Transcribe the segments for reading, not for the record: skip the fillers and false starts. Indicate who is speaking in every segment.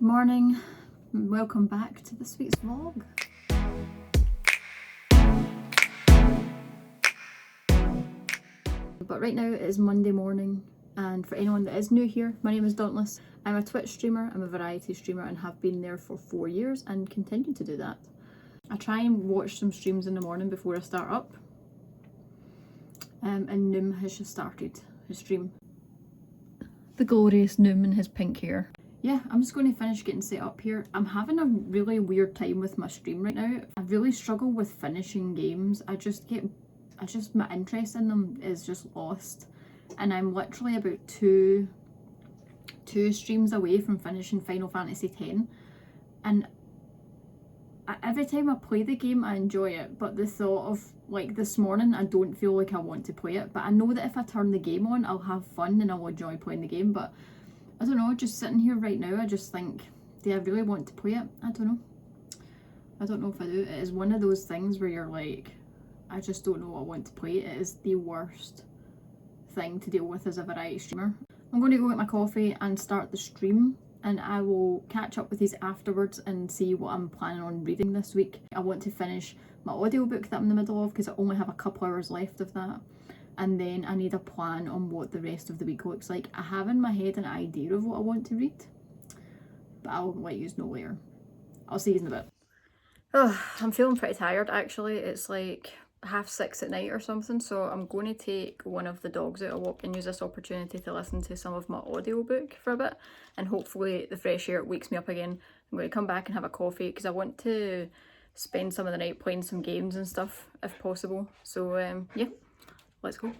Speaker 1: Good morning, and welcome back to this week's vlog. But right now it is Monday morning, and for anyone that is new here, my name is Dauntless. I'm a Twitch streamer, I'm a variety streamer and have been there for 4 years and continue to do that. I try and watch some streams in the morning before I start up. And Noom has just started his stream. The glorious Noom in his pink hair. Yeah, I'm just going to finish getting set up here. I'm having a really weird time with my stream right now. I really struggle with finishing games. My interest in them is just lost. And I'm literally about two streams away from finishing Final Fantasy X. And every time I play the game, I enjoy it. But the thought of, like, this morning, I don't feel like I want to play it. But I know that if I turn the game on, I'll have fun and I'll enjoy playing the game. But I don't know, just sitting here right now, I just think, do I really want to play it? I don't know. I don't know if I do. It is one of those things where you're like, I just don't know what I want to play. It is the worst thing to deal with as a variety streamer. I'm going to go get my coffee and start the stream, and I will catch up with you afterwards and see what I'm planning on reading this week. I want to finish my audiobook that I'm in the middle of because I only have a couple hours left of that. And then I need a plan on what the rest of the week looks like. I have in my head an idea of what I want to read, but I'll let you know later. I'll see you in a bit. Oh, I'm feeling pretty tired actually. It's like 6:30 at night or something, so I'm going to take one of the dogs out a walk and use this opportunity to listen to some of my audiobook for a bit, and hopefully the fresh air wakes me up again. I'm going to come back and have a coffee because I want to spend some of the night playing some games and stuff if possible. So yeah. Let's go.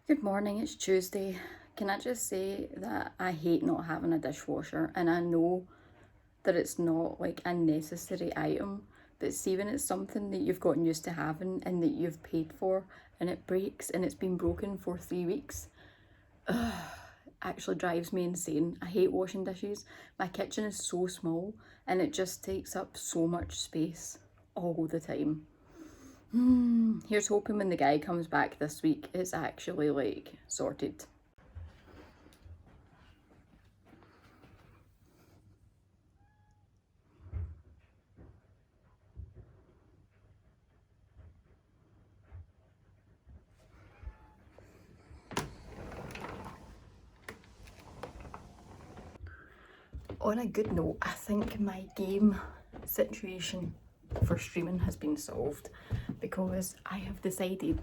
Speaker 1: Good morning, it's Tuesday. Can I just say that I hate not having a dishwasher, and I know that it's not like a necessary item, but see when it's something that you've gotten used to having and that you've paid for and it breaks and it's been broken for 3 weeks, actually drives me insane. I hate washing dishes. My kitchen is so small and it just takes up so much space all the time. Here's hoping when the guy comes back this week, it's actually like sorted. On a good note, I think my game situation for streaming has been solved because I have decided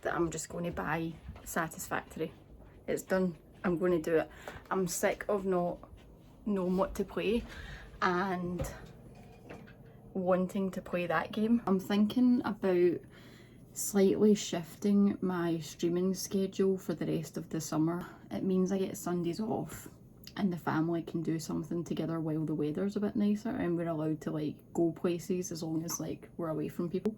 Speaker 1: that I'm just going to buy Satisfactory. It's done. I'm going to do it. I'm sick of not knowing what to play and wanting to play that game. I'm thinking about slightly shifting my streaming schedule for the rest of the summer. It means I get Sundays off and the family can do something together while the weather's a bit nicer and we're allowed to like go places as long as like we're away from people.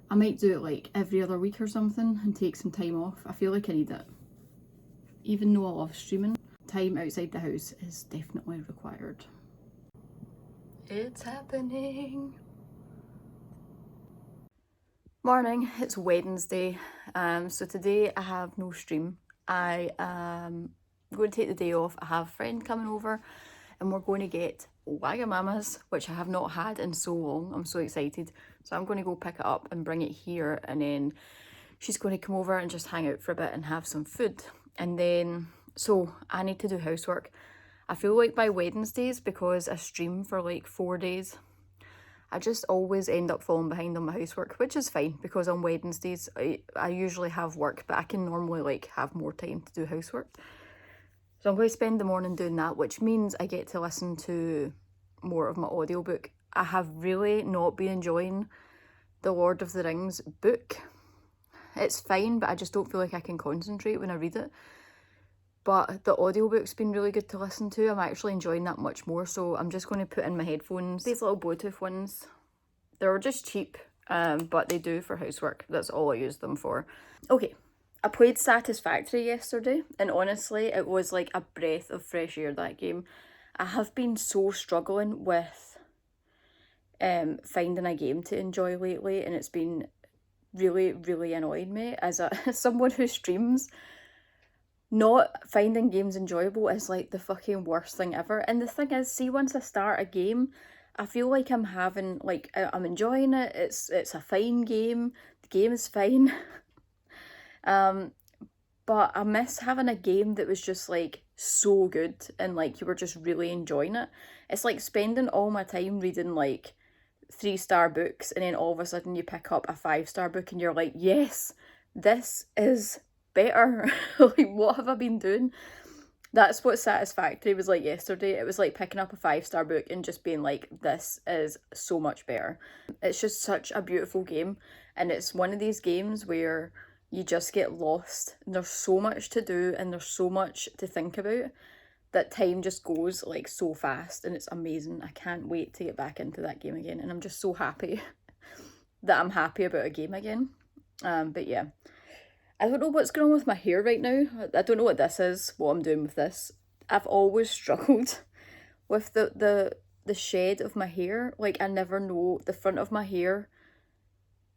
Speaker 1: I might do it like every other week or something and take some time off. I feel like I need it. Even though I love streaming, time outside the house is definitely required. It's happening. Morning, it's Wednesday. So today I have no stream. I am going to take the day off. I have a friend coming over and we're going to get Wagamamas, which I have not had in so long. I'm so excited. So I'm going to go pick it up and bring it here, and then she's going to come over and just hang out for a bit and have some food. And then, so I need to do housework. I feel like by Wednesdays, because I stream for like 4 days, I just always end up falling behind on my housework, which is fine because on Wednesdays I usually have work, but I can normally like have more time to do housework. So I'm going to spend the morning doing that, which means I get to listen to more of my audiobook. I have really not been enjoying the Lord of the Rings book. It's fine, but I just don't feel like I can concentrate when I read it. But the audiobook's been really good to listen to. I'm actually enjoying that much more, so I'm just going to put in my headphones. These little Bluetooth ones, they're just cheap, but they do for housework. That's all I use them for. Okay, I played Satisfactory yesterday, and honestly, it was like a breath of fresh air, that game. I have been so struggling with finding a game to enjoy lately, and it's been really, really annoying me as someone who streams. Not finding games enjoyable is like the fucking worst thing ever. And the thing is, see, once I start a game, I feel like I'm having, like, I'm enjoying it. It's a fine game. The game is fine. But I miss having a game that was just like so good and like you were just really enjoying it. It's like spending all my time reading like 3-star books and then all of a sudden you pick up a 5-star book and you're like, yes, this is better. Like, what have I been doing? That's what Satisfactory was like yesterday. It was like picking up a 5-star book and just being like, this is so much better. It's just such a beautiful game, and it's one of these games where you just get lost and there's so much to do and there's so much to think about that time just goes like so fast, and it's amazing. I can't wait to get back into that game again, and I'm just so happy that I'm happy about a game again. But yeah, I don't know what's going on with my hair right now. I don't know what this is, what I'm doing with this. I've always struggled with the shed of my hair. Like, I never know, the front of my hair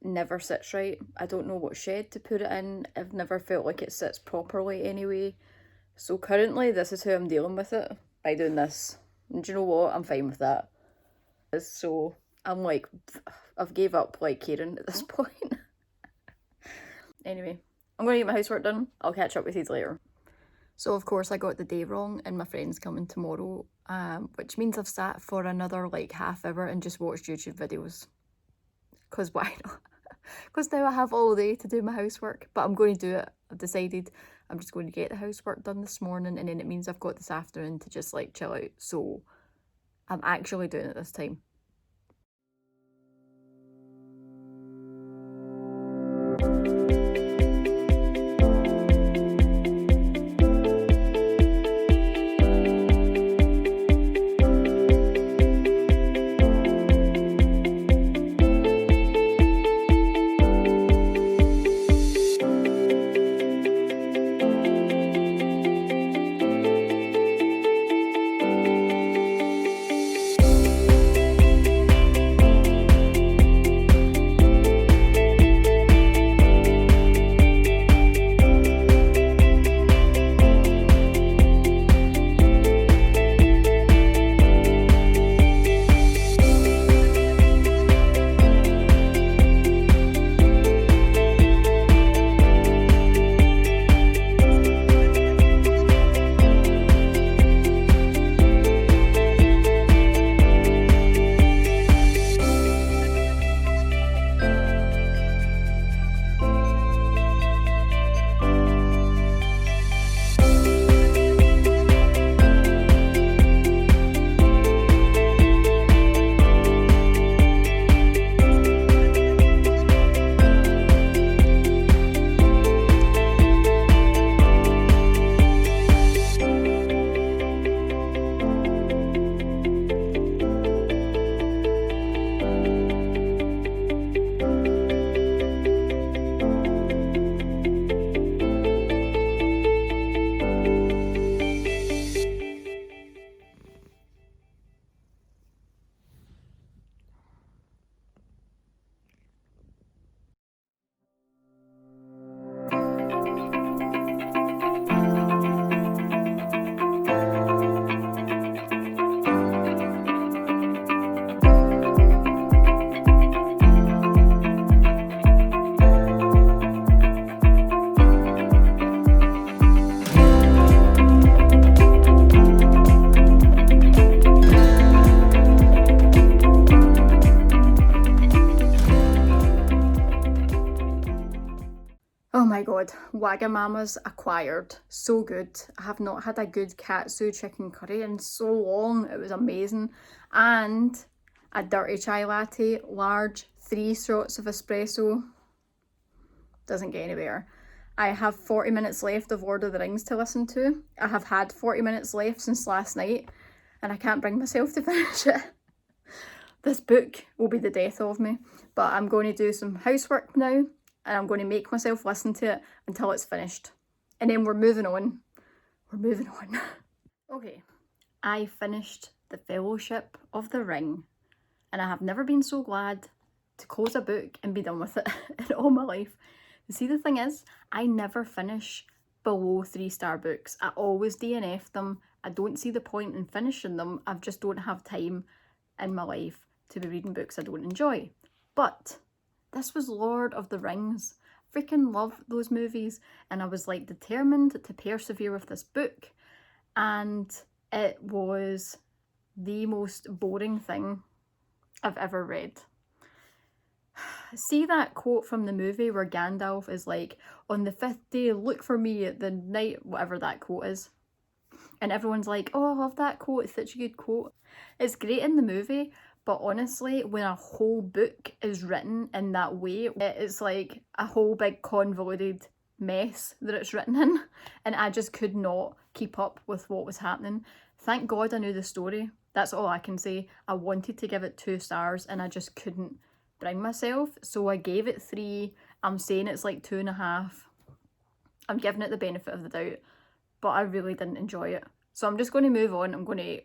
Speaker 1: never sits right. I don't know what shed to put it in. I've never felt like it sits properly anyway. So currently this is how I'm dealing with it, by doing this. And do you know what? I'm fine with that. So I'm like, I've gave up like caring at this point. Anyway, I'm going to get my housework done. I'll catch up with you later. So of course I got the day wrong and my friend's coming tomorrow, which means I've sat for another like half hour and just watched YouTube videos. Because why not? Because now I have all day to do my housework, but I'm going to do it. I've decided I'm just going to get the housework done this morning, and then it means I've got this afternoon to just like chill out. So I'm actually doing it this time. Wagamama's acquired. So good. I have not had a good katsu chicken curry in so long. It was amazing. And a dirty chai latte, large, 3 shots of espresso. Doesn't get any better. I have 40 minutes left of Lord of the Rings to listen to. I have had 40 minutes left since last night, and I can't bring myself to finish it. This book will be the death of me, but I'm going to do some housework now, and I'm going to make myself listen to it until it's finished. And then we're moving on. We're moving on. Okay, I finished The Fellowship of the Ring, and I have never been so glad to close a book and be done with it in all my life. See, the thing is, I never finish below 3-star books. I always DNF them. I don't see the point in finishing them. I just don't have time in my life to be reading books I don't enjoy. But this was Lord of the Rings. Freaking love those movies. And I was like determined to persevere with this book. And it was the most boring thing I've ever read. See that quote from the movie where Gandalf is like, on the 5th day, look for me at the night, whatever that quote is. And everyone's like, oh, I love that quote, it's such a good quote. It's great in the movie, but honestly, when a whole book is written in that way, it's like a whole big convoluted mess that it's written in. And I just could not keep up with what was happening. Thank God I knew the story. That's all I can say. I wanted to give it 2 stars and I just couldn't bring myself, so I gave it 3. I'm saying it's like 2.5. I'm giving it the benefit of the doubt, but I really didn't enjoy it. So I'm just going to move on. I'm going to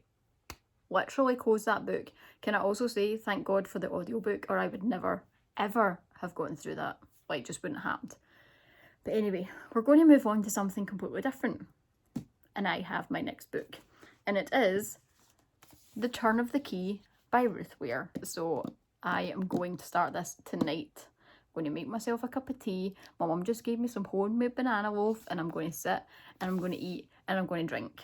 Speaker 1: literally close that book. Can I also say thank God for the audiobook, or I would never ever have gotten through that. Like, just wouldn't have happened. But anyway, we're going to move on to something completely different, and I have my next book, and it is The Turn of the Key by Ruth Ware. So I am going to start this tonight. I'm going to make myself a cup of tea. My mum just gave me some homemade banana loaf, and I'm going to sit and I'm going to eat and I'm going to drink.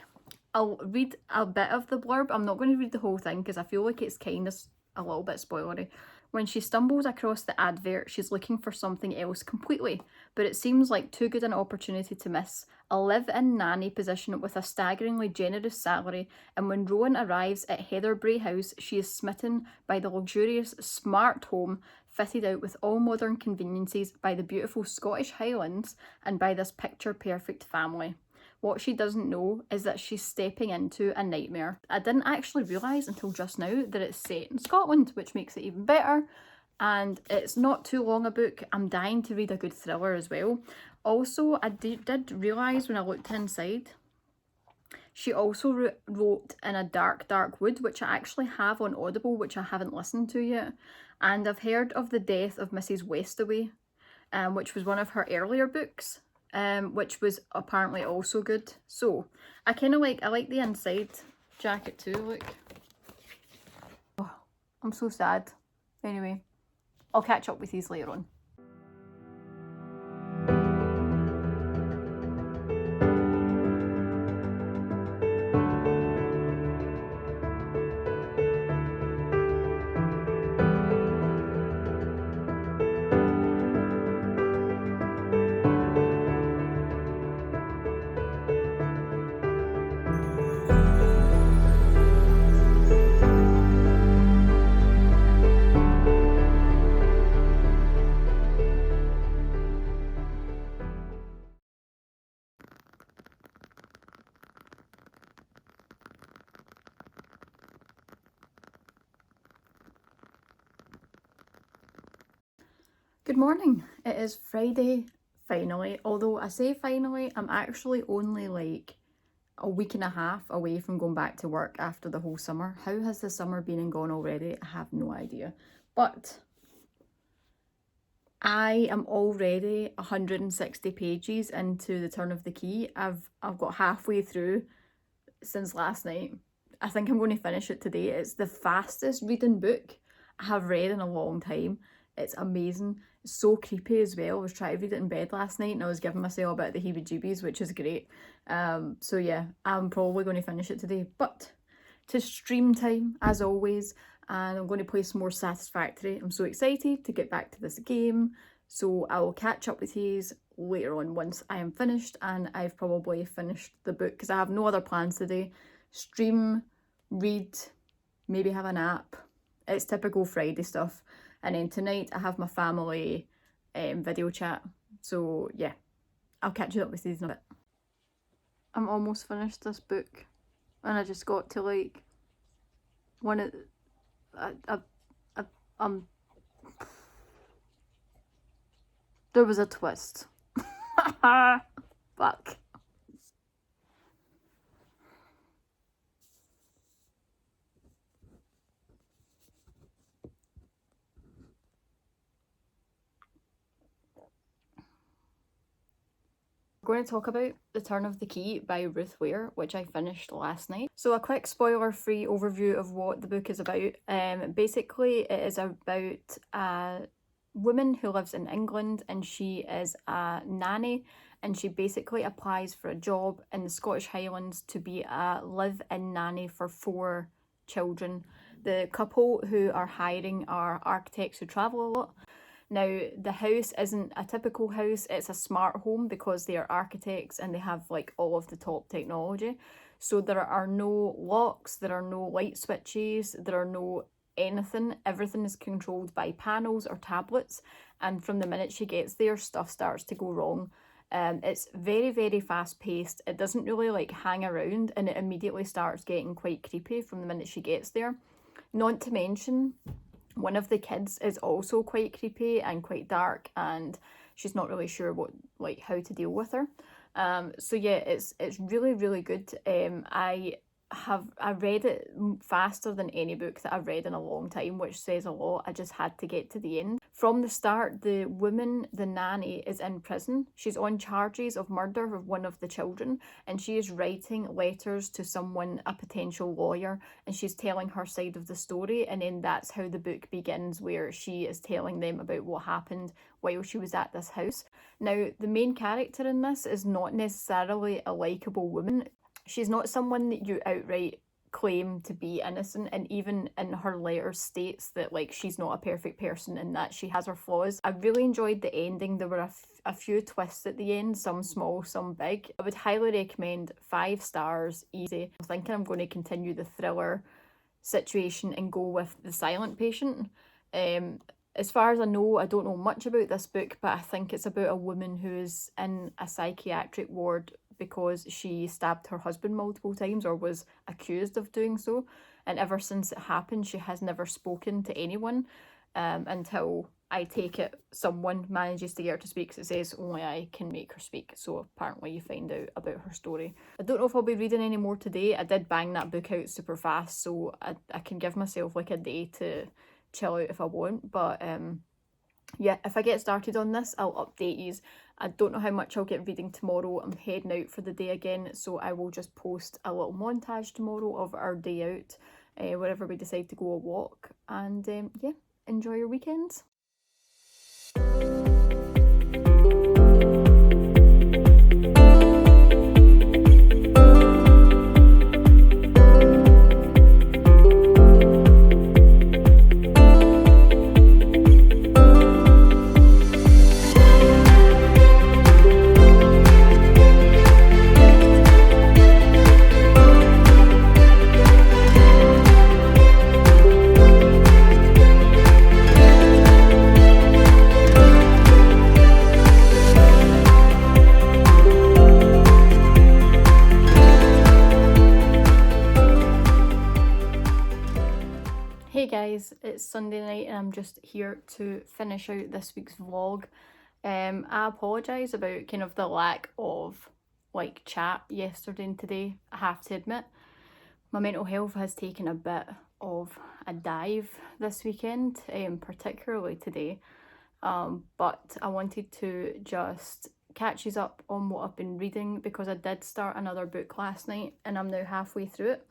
Speaker 1: I'll read a bit of the blurb. I'm not going to read the whole thing because I feel like it's kind of a little bit spoilery. When she stumbles across the advert, she's looking for something else completely, but it seems like too good an opportunity to miss. A live-in nanny position with a staggeringly generous salary, and when Rowan arrives at Heatherbrae House, she is smitten by the luxurious, smart home fitted out with all modern conveniences, by the beautiful Scottish Highlands, and by this picture-perfect family. What she doesn't know is that she's stepping into a nightmare. I didn't actually realise until just now that it's set in Scotland, which makes it even better. And it's not too long a book. I'm dying to read a good thriller as well. Also, I did realise when I looked inside, she also wrote In a Dark, Dark Wood, which I actually have on Audible, which I haven't listened to yet. And I've heard of The Death of Mrs. Westaway, which was one of her earlier books. Which was apparently also good. So I like the inside jacket too. Look, oh, I'm so sad. Anyway, I'll catch up with these later on. Good morning. It is Friday, finally. Although I say finally, I'm actually only like a week and a half away from going back to work after the whole summer. How has the summer been and gone already? I have no idea. But I am already 160 pages into The Turn of the Key. I've got halfway through since last night. I think I'm going to finish it today. It's the fastest reading book I have read in a long time. It's amazing. It's so creepy as well. I was trying to read it in bed last night and I was giving myself a bit of the heebie-jeebies, which is great. So yeah, I'm probably going to finish it today. But to stream time, as always, and I'm going to play some more Satisfactory. I'm so excited to get back to this game. So I will catch up with you later on once I am finished and I've probably finished the book, because I have no other plans today. Stream, read, maybe have a nap. It's typical Friday stuff. And then tonight I have my family video chat. So yeah, I'll catch you up with you in a bit. I'm almost finished this book and I just got to like one of there was a twist. Fuck. We're going to talk about The Turn of the Key by Ruth Ware, which I finished last night. So a quick spoiler-free overview of what the book is about. Basically, it is about a woman who lives in England and she is a nanny, and she basically applies for a job in the Scottish Highlands to be a live-in nanny for 4 children. The couple who are hiring are architects who travel a lot. Now, the house isn't a typical house, it's a smart home because they are architects and they have like all of the top technology. So there are no locks, there are no light switches, there are no anything. Everything is controlled by panels or tablets, and from the minute she gets there, stuff starts to go wrong. It's very, very fast paced. It doesn't really like hang around, and it immediately starts getting quite creepy from the minute she gets there. Not to mention, one of the kids is also quite creepy and quite dark, and she's not really sure how to deal with her. So yeah, it's really, really good. I read it faster than any book that I've read in a long time, which says a lot. I just had to get to the end. From the start, the woman, the nanny, is in prison. She's on charges of murder of one of the children, and she is writing letters to someone, a potential lawyer, and she's telling her side of the story, and then that's how the book begins, where she is telling them about what happened while she was at this house. Now, the main character in this is not necessarily a likeable woman. She's not someone that you outright claim to be innocent, and even in her letters states that like she's not a perfect person and that she has her flaws. I really enjoyed the ending. There were a few twists at the end, some small, some big. I would highly recommend. 5 stars, easy. I'm thinking I'm going to continue the thriller situation and go with The Silent Patient. As far as I know, I don't know much about this book, but I think it's about a woman who is in a psychiatric ward because she stabbed her husband multiple times, or was accused of doing so. And ever since it happened, she has never spoken to anyone until, I take it, someone manages to get her to speak, because it says only I can make her speak. So apparently you find out about her story. I don't know if I'll be reading any more today. I did bang that book out super fast, so I can give myself like a day to chill out if I want. But yeah, if I get started on this, I'll update you. I don't know how much I'll get reading tomorrow. I'm heading out for the day again, so I will just post a little montage tomorrow of our day out, wherever we decide to go a walk. And yeah, enjoy your weekends. Hey guys, it's Sunday night and I'm just here to finish out this week's vlog. I apologise about kind of the lack of like chat yesterday and today. I have to admit, my mental health has taken a bit of a dive this weekend, particularly today. But I wanted to just catch you up on what I've been reading, because I did start another book last night and I'm now halfway through it.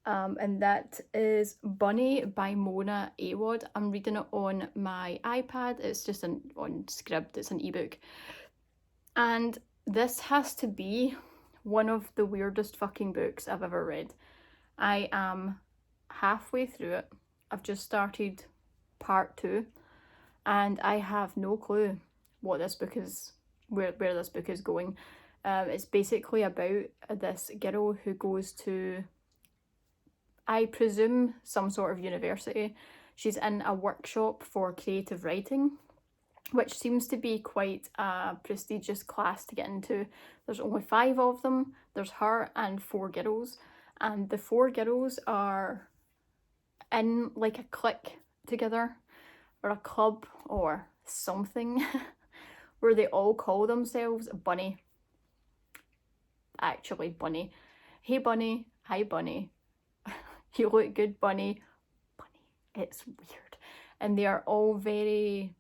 Speaker 1: And that is Bunny by Mona Awad. I'm reading it on my iPad. It's just on Scribd, it's an ebook. And this has to be one of the weirdest fucking books I've ever read. I am halfway through it. I've just started part 2 and I have no clue what this book is, where this book is going. It's basically about this girl who goes to, I presume, some sort of university. She's in a workshop for creative writing, which seems to be quite a prestigious class to get into. There's only 5 of them. There's her and 4 girls, and the 4 girls are in like a clique together, or a club or something, where they all call themselves Bunny. Actually, Bunny. Hey Bunny, hi Bunny, you look good Bunny. Bunny. It's weird. And they are all they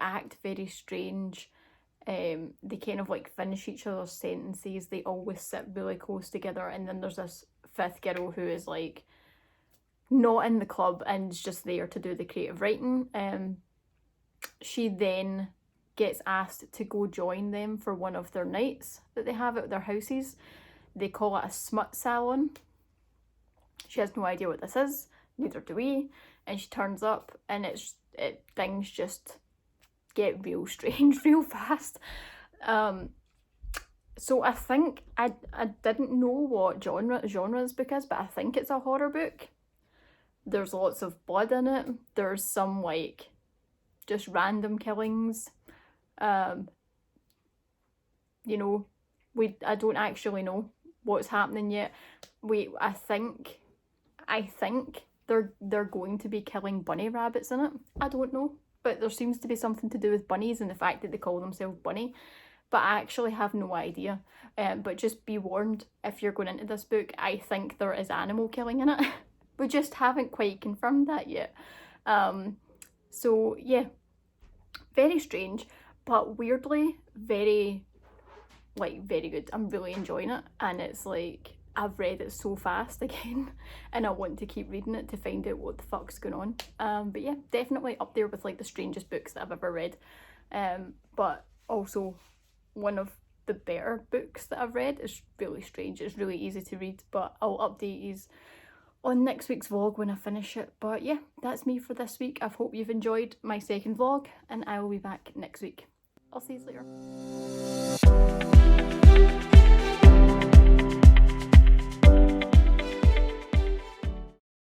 Speaker 1: act very strange. They kind of like finish each other's sentences. They always sit really close together. And then there's this 5th girl who is like not in the club and is just there to do the creative writing. She then gets asked to go join them for one of their nights that they have at their houses. They call it a smut salon. She has no idea what this is, neither do we, and she turns up, and things just get real strange real fast. So I think I didn't know what genre this book is, but I think it's a horror book. There's lots of blood in it. There's some like just random killings. You know, I don't actually know what's happening yet. I think they're going to be killing bunny rabbits in it. I don't know, but there seems to be something to do with bunnies and the fact that they call themselves Bunny. But I actually have no idea. But just be warned, if you're going into this book, I think there is animal killing in it. We just haven't quite confirmed that yet. So yeah, very strange, but weirdly very good. I'm really enjoying it, and it's like I've read it so fast again, and I want to keep reading it to find out what the fuck's going on. But yeah, definitely up there with like the strangest books that I've ever read. But also one of the better books that I've read. Is really strange. It's really easy to read, but I'll update you on next week's vlog when I finish it. But yeah, that's me for this week. I hope you've enjoyed my second vlog, and I will be back next week. I'll see you later.